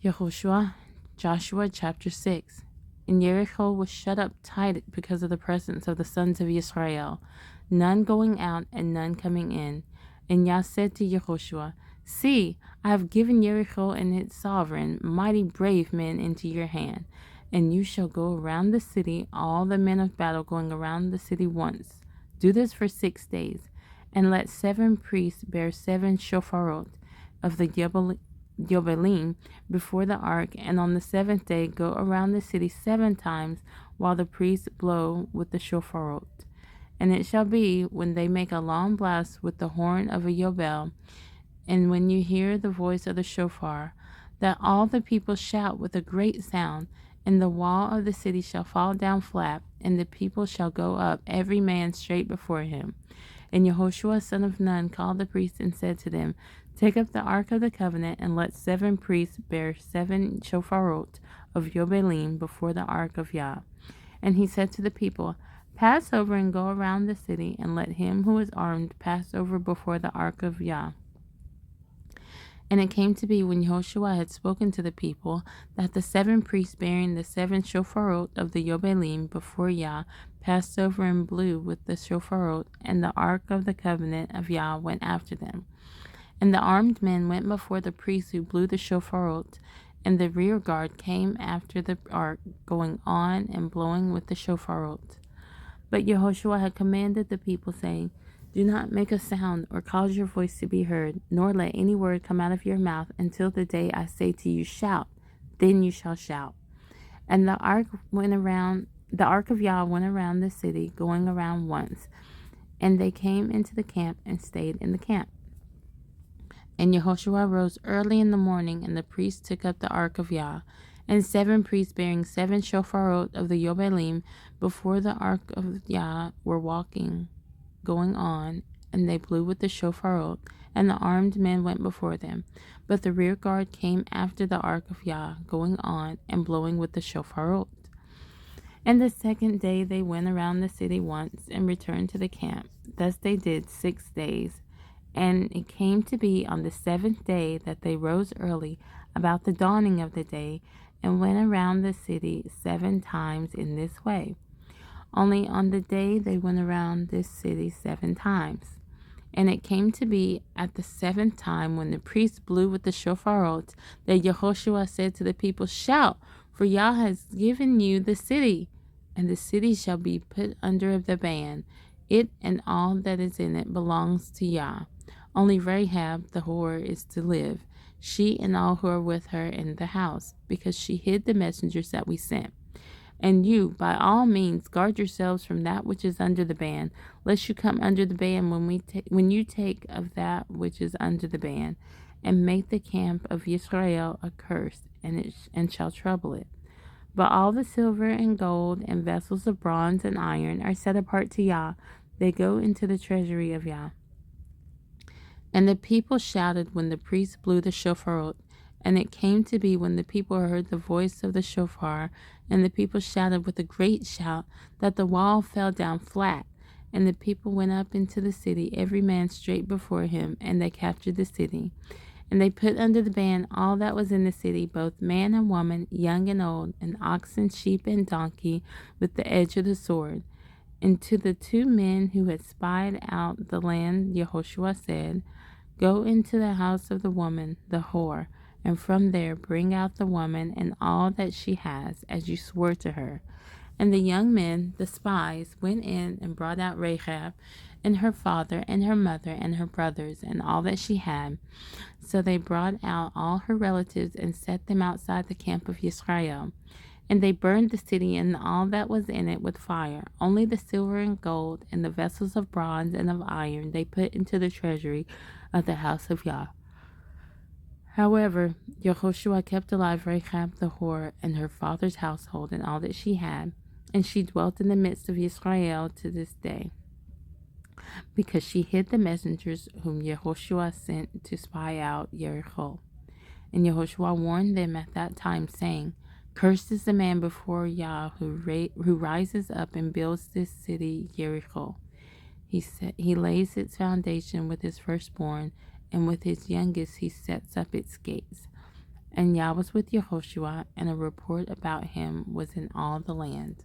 Yehoshua, Joshua chapter 6. And Jericho was shut up tight because of the presence of the sons of Israel, none going out and none coming in. And Yah said to Yehoshua, See, I have given Jericho and its sovereign, mighty brave men into your hand, and you shall go around the city, all the men of battle going around the city once. Do this for 6 days, and let 7 priests bear 7 shofarot of the Yobelim before the ark, and on the 7th day go around the city 7 times, while the priests blow with the shofarot. And it shall be, when they make a long blast with the horn of a yobel, and when you hear the voice of the shofar, that all the people shout with a great sound, and the wall of the city shall fall down flat, and the people shall go up, every man straight before him. And Yehoshua son of Nun called the priests and said to them, Take up the ark of the covenant, and let 7 priests bear 7 shofarot of Yobelim before the ark of Yah. And he said to the people, Pass over and go around the city, and let him who is armed pass over before the ark of Yah. And it came to be, when Yehoshua had spoken to the people, that the 7 priests bearing the 7 shofarot of the Yobelim before Yah passed over and blew with the shofarot, and the ark of the covenant of Yah went after them. And the armed men went before the priests who blew the shofarot, and the rear guard came after the ark, going on and blowing with the shofarot. But Yehoshua had commanded the people, saying, Do not make a sound or cause your voice to be heard, nor let any word come out of your mouth until the day I say to you, Shout, then you shall shout. And the ark of Yah went around the city, going around once, and they came into the camp and stayed in the camp. And Yehoshua rose early in the morning, and the priests took up the ark of Yah, and 7 priests bearing 7 shofarot of the Yobelim before the ark of Yah were going on, and they blew with the shofarot, and the armed men went before them. But the rear guard came after the ark of Yah, going on and blowing with the shofarot. And the 2nd day they went around the city once, and returned to the camp. Thus they did 6 days. And it came to be on the 7th day that they rose early, about the dawning of the day, and went around the city 7 times in this way. Only on the day they went around this city 7 times. And it came to be at the 7th time, when the priests blew with the shofarot, that Yehoshua said to the people, Shout, for Yah has given you the city, and the city shall be put under the ban. It and all that is in it belongs to Yah. Only Rahab the whore is to live, she and all who are with her in the house, because she hid the messengers that we sent. And you, by all means, guard yourselves from that which is under the ban, lest you come under the ban when you take of that which is under the ban, and make the camp of Israel a curse, and shall trouble it. But all the silver and gold and vessels of bronze and iron are set apart to Yah. They go into the treasury of Yah. And the people shouted when the priests blew the shofarot. And it came to be, when the people heard the voice of the shofar, and the people shouted with a great shout, that the wall fell down flat. And the people went up into the city, every man straight before him, and they captured the city. And they put under the ban all that was in the city, both man and woman, young and old, and oxen, sheep, and donkey, with the edge of the sword. And to the 2 men who had spied out the land, Yehoshua said, Go into the house of the woman, the whore, and from there bring out the woman and all that she has, as you swore to her. And the young men, the spies, went in and brought out Rahab, and her father, and her mother, and her brothers, and all that she had. So they brought out all her relatives and set them outside the camp of Israel. And they burned the city and all that was in it with fire. Only the silver and gold and the vessels of bronze and of iron they put into the treasury of the house of Yah. However, Yehoshua kept alive Rahab the whore and her father's household and all that she had, and she dwelt in the midst of Israel to this day, because she hid the messengers whom Yehoshua sent to spy out Jericho. And Yehoshua warned them at that time, saying, Cursed is the man before Yah who rises up and builds this city Jericho. He lays its foundation with his firstborn, and with his youngest he sets up its gates. And Yah was with Yehoshua, and a report about him was in all the land.